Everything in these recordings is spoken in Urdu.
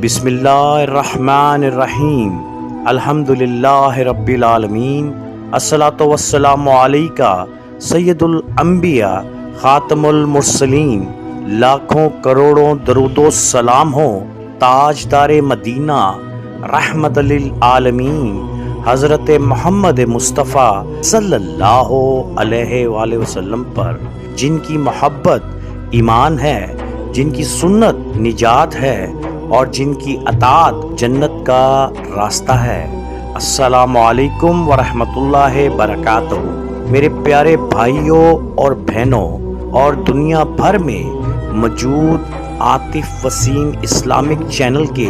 بسم اللہ الرحمن الرحیم الحمدللہ رب العالمین الصلاۃ والسلام علیکہ سید الانبیاء خاتم المرسلین۔ لاکھوں کروڑوں درود و سلام ہو تاجدار مدینہ رحمت للعالمین حضرت محمد مصطفیٰ صلی اللہ علیہ وآلہ وسلم پر، جن کی محبت ایمان ہے، جن کی سنت نجات ہے اور جن کی اطاعت جنت کا راستہ ہے۔ السلام علیکم ورحمۃ اللہ وبرکاتہ۔ میرے پیارے بھائیوں اور بہنوں اور دنیا بھر میں موجود عاطف وسیم اسلامک چینل کے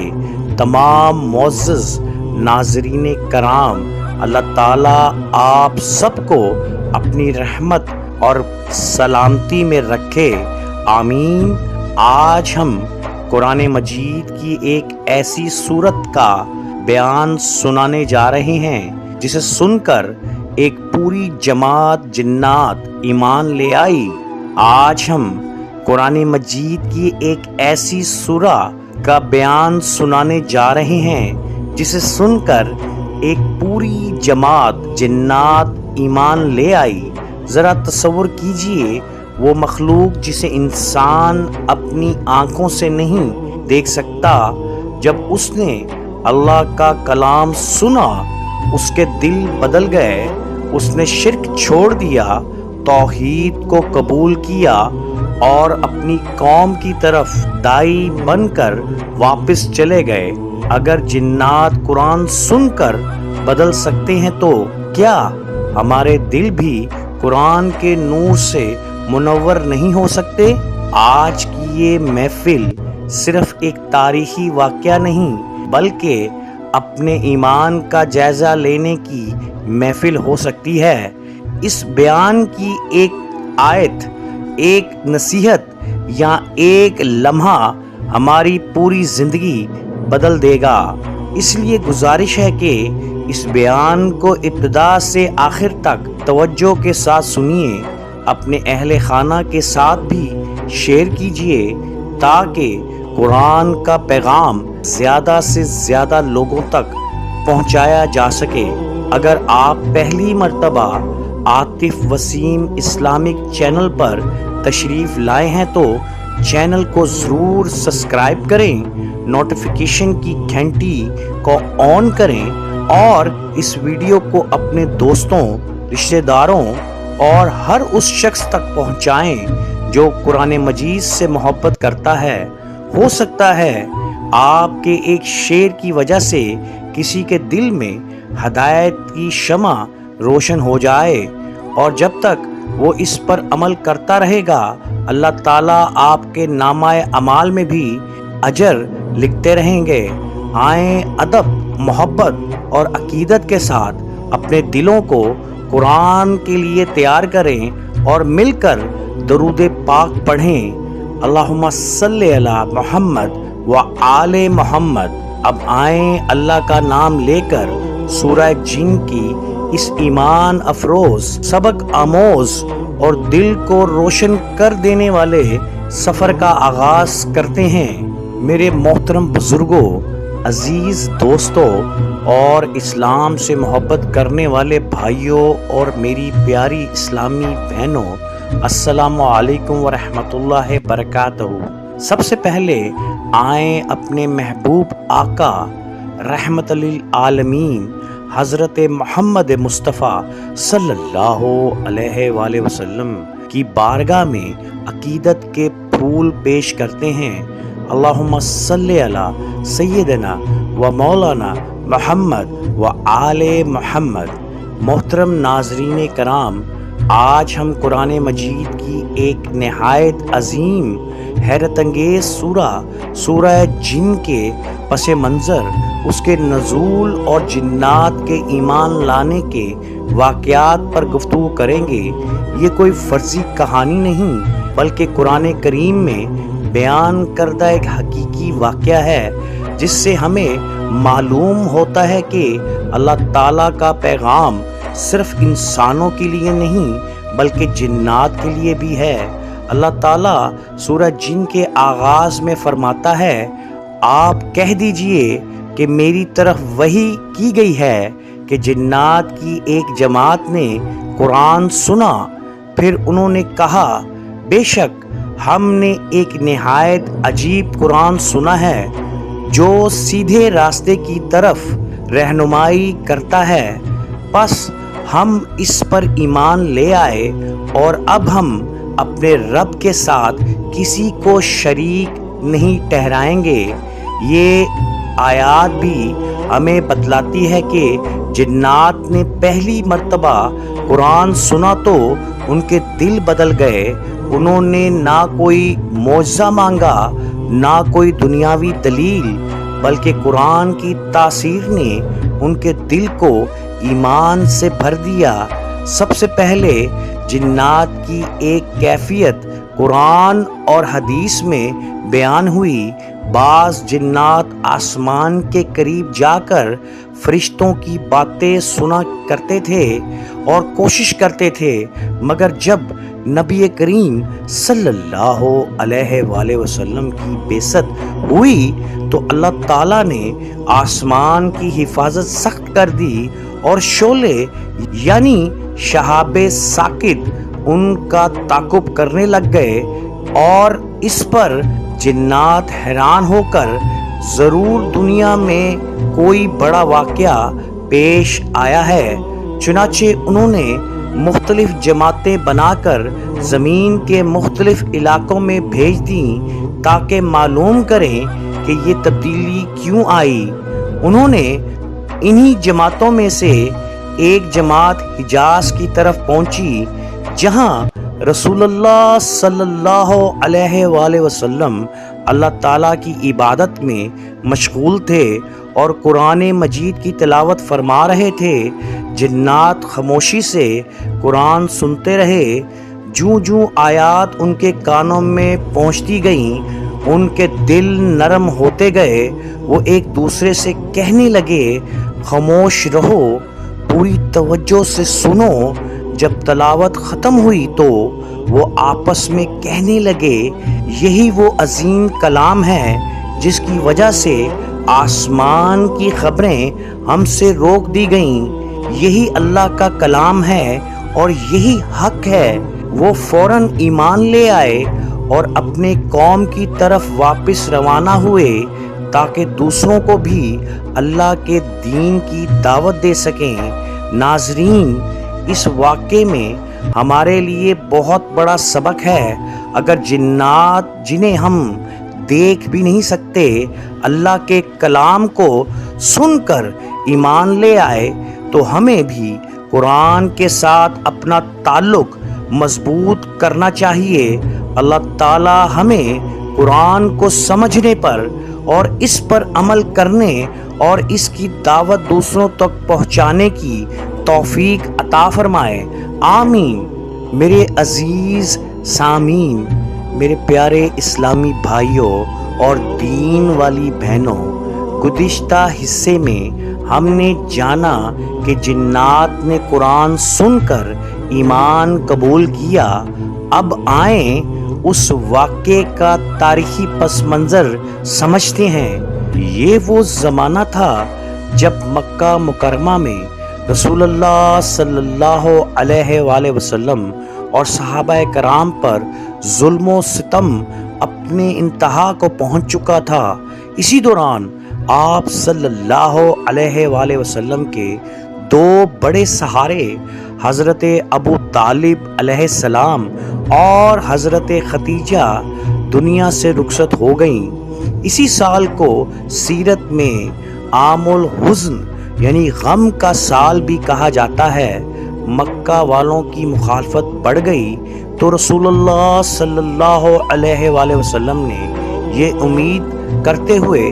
تمام معزز ناظرین کرام، اللہ تعالیٰ آپ سب کو اپنی رحمت اور سلامتی میں رکھے، آمین۔ آج ہم قرآن مجید کی ایک ایسی سورت کا بیان سنانے جا رہے ہیں جسے سن کر ایک پوری جماعت جنات ایمان لے آئی۔ آج ہم قرآن مجید کی ایک ایسی سورہ کا بیان سنانے جا رہے ہیں جسے سن کر ایک پوری جماعت جنات ایمان لے آئی۔ ذرا تصور کیجئے، وہ مخلوق جسے انسان اپنی آنکھوں سے نہیں دیکھ سکتا، جب اس نے اللہ کا کلام سنا اس کے دل بدل گئے، اس نے شرک چھوڑ دیا، توحید کو قبول کیا اور اپنی قوم کی طرف داعی بن کر واپس چلے گئے۔ اگر جنات قرآن سن کر بدل سکتے ہیں تو کیا ہمارے دل بھی قرآن کے نور سے منور نہیں ہو سکتے؟ آج کی یہ محفل صرف ایک تاریخی واقعہ نہیں بلکہ اپنے ایمان کا جائزہ لینے کی محفل ہو سکتی ہے۔ اس بیان کی ایک آیت، ایک نصیحت یا ایک لمحہ ہماری پوری زندگی بدل دے گا۔ اس لیے گزارش ہے کہ اس بیان کو ابتدا سے آخر تک توجہ کے ساتھ سنیے، اپنے اہل خانہ کے ساتھ بھی شیئر کیجئے تاکہ قرآن کا پیغام زیادہ سے زیادہ لوگوں تک پہنچایا جا سکے۔ اگر آپ پہلی مرتبہ عاطف وسیم اسلامک چینل پر تشریف لائے ہیں تو چینل کو ضرور سبسکرائب کریں، نوٹیفیکیشن کی گھنٹی کو آن کریں اور اس ویڈیو کو اپنے دوستوں، رشتہ داروں اور ہر اس شخص تک پہنچائیں جو قرآن مجید سے محبت کرتا ہے۔ ہو سکتا ہے آپ کے ایک شیئر کی وجہ سے کسی کے دل میں ہدایت کی شمع روشن ہو جائے، اور جب تک وہ اس پر عمل کرتا رہے گا، اللہ تعالیٰ آپ کے نامہ اعمال میں بھی اجر لکھتے رہیں گے۔ آئیں ادب، محبت اور عقیدت کے ساتھ اپنے دلوں کو قرآن کے لیے تیار کریں اور مل کر درود پاک پڑھیں۔ اللہم صلی علی محمد و آل محمد۔ اب آئیں اللہ کا نام لے کر سورہ جن کی اس ایمان افروز، سبق آموز اور دل کو روشن کر دینے والے سفر کا آغاز کرتے ہیں۔ میرے محترم بزرگوں، عزیز دوستوں اور اسلام سے محبت کرنے والے بھائیوں اور میری پیاری اسلامی بہنوں، السلام علیکم ورحمۃ اللہ وبرکاتہ۔ سب سے پہلے آئیں اپنے محبوب آقا رحمت للعالمین حضرت محمد مصطفیٰ صلی اللہ علیہ وآلہ وسلم کی بارگاہ میں عقیدت کے پھول پیش کرتے ہیں۔ اللہم صلی علی سیدنا و مولانا محمد و آل محمد۔ محترم ناظرین کرام، آج ہم قرآن مجید کی ایک نہایت عظیم حیرت انگیز سورہ جن کے پس منظر، اس کے نزول اور جنات کے ایمان لانے کے واقعات پر گفتگو کریں گے۔ یہ کوئی فرضی کہانی نہیں بلکہ قرآن کریم میں بیان کردہ ایک حقیقی واقعہ ہے، جس سے ہمیں معلوم ہوتا ہے کہ اللہ تعالیٰ کا پیغام صرف انسانوں کے لیے نہیں بلکہ جنات کے لیے بھی ہے۔ اللہ تعالیٰ سورہ جن کے آغاز میں فرماتا ہے، آپ کہہ دیجئے کہ میری طرف وحی کی گئی ہے کہ جنات کی ایک جماعت نے قرآن سنا، پھر انہوں نے کہا بے شک ہم نے ایک نہایت عجیب قرآن سنا ہے جو سیدھے راستے کی طرف رہنمائی کرتا ہے، پس ہم اس پر ایمان لے آئے اور اب ہم اپنے رب کے ساتھ کسی کو شریک نہیں ٹھہرائیں گے۔ یہ آیات بھی ہمیں بتلاتی ہے کہ جنات نے پہلی مرتبہ قرآن سنا تو ان کے دل بدل گئے، انہوں نے نہ کوئی معجزہ مانگا نہ کوئی دنیاوی دلیل، بلکہ قرآن کی تاثیر نے ان کے دل کو ایمان سے بھر دیا۔ سب سے پہلے جنات کی ایک کیفیت قرآن اور حدیث میں بیان ہوئی۔ بعض جنات آسمان کے قریب جا کر فرشتوں کی باتیں سنا کرتے تھے اور کوشش کرتے تھے، مگر جب نبی کریم صلی اللہ علیہ وآلہ وسلم کی بعثت ہوئی تو اللہ تعالیٰ نے آسمان کی حفاظت سخت کر دی اور شعلے یعنی شہاب ثاقب ان کا تعاقب کرنے لگ گئے، اور اس پر جنات حیران ہو کر ضرور دنیا میں کوئی بڑا واقعہ پیش آیا ہے، چنانچہ انہوں نے مختلف جماعتیں بنا کر زمین کے مختلف علاقوں میں بھیج دیں تاکہ معلوم کریں کہ یہ تبدیلی کیوں آئی۔ انہوں نے انہی جماعتوں میں سے ایک جماعت حجاز کی طرف پہنچی جہاں رسول اللہ صلی اللہ علیہ وآلہ وسلم اللہ تعالیٰ کی عبادت میں مشغول تھے اور قرآن مجید کی تلاوت فرما رہے تھے۔ جنات خاموشی سے قرآن سنتے رہے، جوں جوں آیات ان کے کانوں میں پہنچتی گئیں ان کے دل نرم ہوتے گئے، وہ ایک دوسرے سے کہنے لگے خاموش رہو، پوری توجہ سے سنو۔ جب تلاوت ختم ہوئی تو وہ آپس میں کہنے لگے یہی وہ عظیم کلام ہے جس کی وجہ سے آسمان کی خبریں ہم سے روک دی گئیں، یہی اللہ کا کلام ہے اور یہی حق ہے۔ وہ فوراً ایمان لے آئے اور اپنے قوم کی طرف واپس روانہ ہوئے تاکہ دوسروں کو بھی اللہ کے دین کی دعوت دے سکیں۔ ناظرین، اس واقعے میں ہمارے لیے بہت بڑا سبق ہے۔ اگر جنات جنہیں ہم دیکھ بھی نہیں سکتے اللہ کے کلام کو سن کر ایمان لے آئے تو ہمیں بھی قرآن کے ساتھ اپنا تعلق مضبوط کرنا چاہیے۔ اللہ تعالی ہمیں قرآن کو سمجھنے پر اور اس پر عمل کرنے اور اس کی دعوت دوسروں تک پہنچانے کی توفیق عطا فرمائے، آمین۔ میرے عزیز سامعین، میرے پیارے اسلامی بھائیوں اور دین والی بہنوں، گزشتہ حصے میں ہم نے جانا کہ جنات نے قرآن سن کر ایمان قبول کیا۔ اب آئیں اس واقعے کا تاریخی پس منظر سمجھتے ہیں۔ یہ وہ زمانہ تھا جب مکہ مکرمہ میں رسول اللہ صلی اللہ علیہ وآلہ وسلم اور صحابہ کرام پر ظلم و ستم اپنے انتہا کو پہنچ چکا تھا۔ اسی دوران آپ صلی اللہ علیہ وآلہ وسلم کے دو بڑے سہارے حضرت ابو طالب علیہ السلام اور حضرت خدیجہ دنیا سے رخصت ہو گئیں۔ اسی سال کو سیرت میں عام الحزن یعنی غم کا سال بھی کہا جاتا ہے۔ مکہ والوں کی مخالفت بڑھ گئی تو رسول اللہ صلی اللہ علیہ وآلہ وسلم نے یہ امید کرتے ہوئے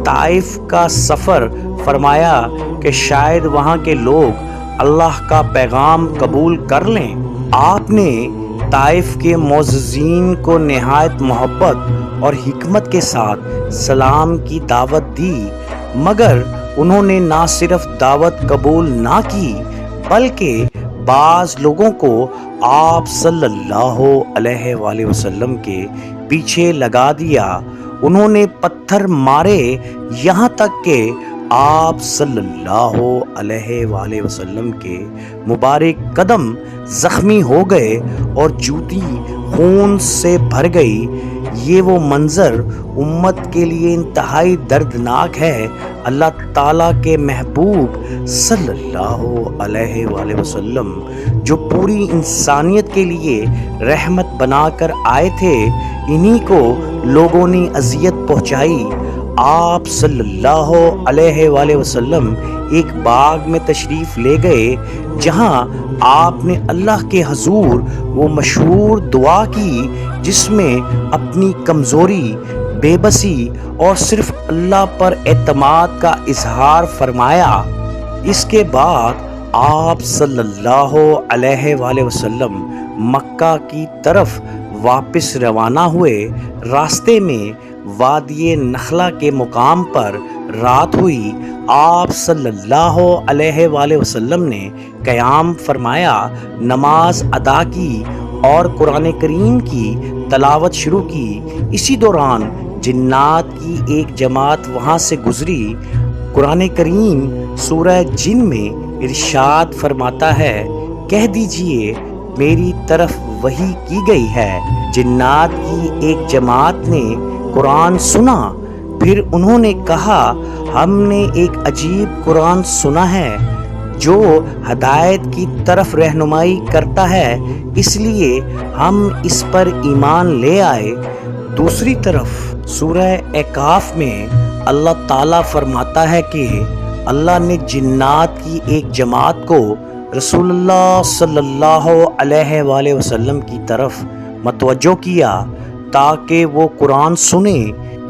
طائف کا سفر فرمایا کہ شاید وہاں کے لوگ اللہ کا پیغام قبول کر لیں۔ آپ نے طائف کے معززین کو نہایت محبت اور حکمت کے ساتھ سلام کی دعوت دی، مگر انہوں نے نہ صرف دعوت قبول نہ کی بلکہ بعض لوگوں کو آپ صلی اللہ علیہ وآلہ وسلم کے پیچھے لگا دیا۔ انہوں نے پتھر مارے یہاں تک کہ آپ صلی اللہ علیہ وآلہ وسلم کے مبارک قدم زخمی ہو گئے اور جوتی خون سے بھر گئی۔ یہ وہ منظر امت کے لیے انتہائی دردناک ہے۔ اللہ تعالیٰ کے محبوب صلی اللہ علیہ وآلہ وسلم جو پوری انسانیت کے لیے رحمت بنا کر آئے تھے، انہی کو لوگوں نے اذیت پہنچائی۔ آپ صلی اللہ علیہ وآلہ وسلم ایک باغ میں تشریف لے گئے جہاں آپ نے اللہ کے حضور وہ مشہور دعا کی جس میں اپنی کمزوری، بے بسی اور صرف اللہ پر اعتماد کا اظہار فرمایا۔ اس کے بعد آپ صلی اللہ علیہ وآلہ وسلم مکہ کی طرف واپس روانہ ہوئے۔ راستے میں وادی نخلہ کے مقام پر رات ہوئی۔ آپ صلی اللہ علیہ وآلہ وسلم نے قیام فرمایا، نماز ادا کی اور قرآن کریم کی تلاوت شروع کی۔ اسی دوران جنات کی ایک جماعت وہاں سے گزری۔ قرآن کریم سورہ جن میں ارشاد فرماتا ہے، کہہ دیجئے میری طرف وحی کی گئی ہے۔ جنات کی ایک جماعت نے قرآن سنا، پھر انہوں نے کہا، ہم نے ایک عجیب قرآن سنا ہے جو ہدایت کی طرف رہنمائی کرتا ہے، اس لیے ہم اس پر ایمان لے آئے۔ دوسری طرف سورہ اعراف میں اللہ تعالیٰ فرماتا ہے کہ اللہ نے جنات کی ایک جماعت کو رسول اللہ صلی اللہ علیہ وآلہ وسلم کی طرف متوجہ کیا تاکہ وہ قرآن سنیں۔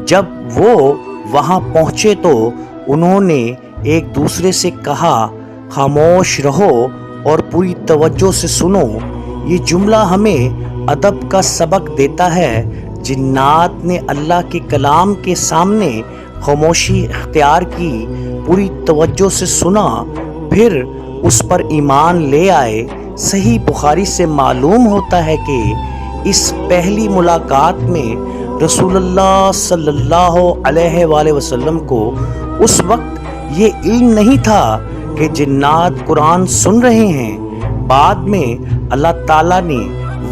جب وہ وہاں پہنچے تو انہوں نے ایک دوسرے سے کہا، خاموش رہو اور پوری توجہ سے سنو۔ یہ جملہ ہمیں ادب کا سبق دیتا ہے۔ جنات نے اللہ کے کلام کے سامنے خاموشی اختیار کی، پوری توجہ سے سنا، پھر اس پر ایمان لے آئے۔ صحیح بخاری سے معلوم ہوتا ہے کہ اس پہلی ملاقات میں رسول اللہ صلی اللہ علیہ وآلہ وسلم کو اس وقت یہ علم نہیں تھا کہ جنات قرآن سن رہے ہیں۔ بعد میں اللہ تعالیٰ نے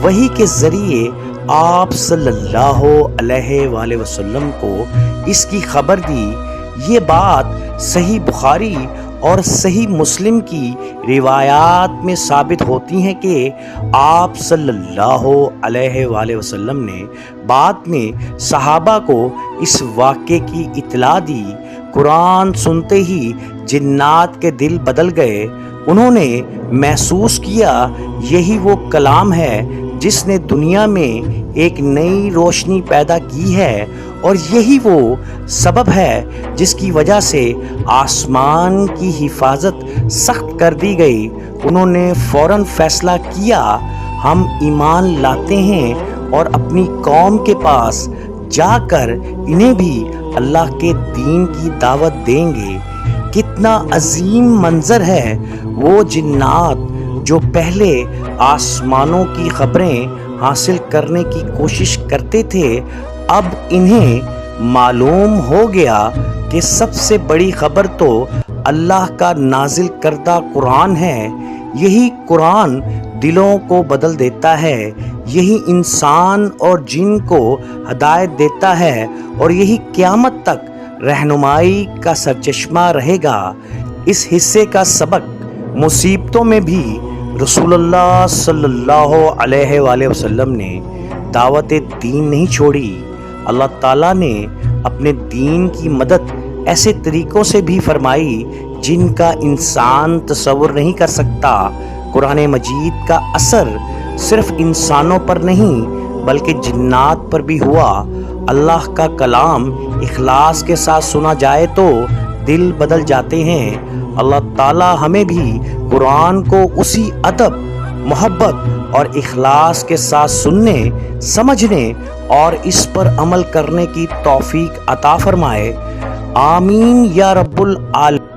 وحی کے ذریعے آپ صلی اللہ علیہ وآلہ وسلم کو اس کی خبر دی۔ یہ بات صحیح بخاری اور صحیح مسلم کی روایات میں ثابت ہوتی ہیں کہ آپ صلی اللہ علیہ وآلہ وسلم نے بعد میں صحابہ کو اس واقعے کی اطلاع دی۔ قرآن سنتے ہی جنات کے دل بدل گئے۔ انہوں نے محسوس کیا یہی وہ کلام ہے جس نے دنیا میں ایک نئی روشنی پیدا کی ہے، اور یہی وہ سبب ہے جس کی وجہ سے آسمان کی حفاظت سخت کر دی گئی۔ انہوں نے فوراً فیصلہ کیا، ہم ایمان لاتے ہیں اور اپنی قوم کے پاس جا کر انہیں بھی اللہ کے دین کی دعوت دیں گے۔ کتنا عظیم منظر ہے! وہ جنات جو پہلے آسمانوں کی خبریں حاصل کرنے کی کوشش کرتے تھے، اب انہیں معلوم ہو گیا کہ سب سے بڑی خبر تو اللہ کا نازل کردہ قرآن ہے۔ یہی قرآن دلوں کو بدل دیتا ہے، یہی انسان اور جن کو ہدایت دیتا ہے، اور یہی قیامت تک رہنمائی کا سرچشمہ رہے گا۔ اس حصے کا سبق، مصیبتوں میں بھی رسول اللہ صلی اللہ علیہ وآلہ وسلم نے دعوت دین نہیں چھوڑی۔ اللہ تعالیٰ نے اپنے دین کی مدد ایسے طریقوں سے بھی فرمائی جن کا انسان تصور نہیں کر سکتا۔ قرآن مجید کا اثر صرف انسانوں پر نہیں بلکہ جنات پر بھی ہوا۔ اللہ کا کلام اخلاص کے ساتھ سنا جائے تو دل بدل جاتے ہیں۔ اللہ تعالیٰ ہمیں بھی قرآن کو اسی ادب، محبت اور اخلاص کے ساتھ سننے، سمجھنے اور اس پر عمل کرنے کی توفیق عطا فرمائے۔ آمین یا رب العالمین۔